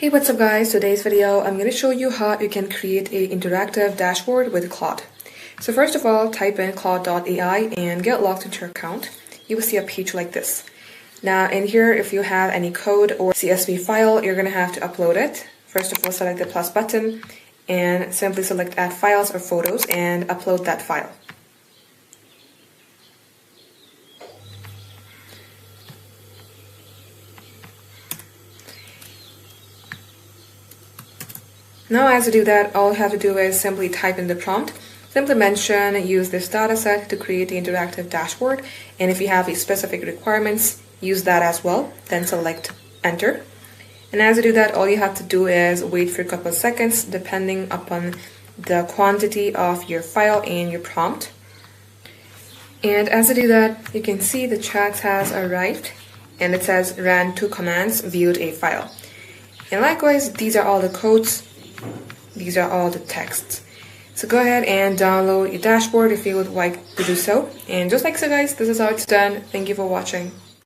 Hey, what's up guys? Today's video I'm going to show you how you can create an interactive dashboard with Claude. So first of all, type in Claude AI and get logged into your account. You will see a page like this. Now in here, if you have any code or CSV file, you're going to have to upload it. First of all, select the plus button and simply select add files or photos and upload that file. Now as you do that, all you have to do is simply type in the prompt. Simply mention, use this dataset to create the interactive dashboard, and if you have a specific requirements, use that as well, then select enter. And as you do that, all you have to do is wait for a couple of seconds depending upon the quantity of your file and your prompt. And as you do that, you can see the chat has arrived and it says ran 2 commands, viewed a file. And likewise, these are all the codes. These are all the texts. So go ahead and download your dashboard if you would like to do so. And just like so guys, this is how it's done. Thank you for watching.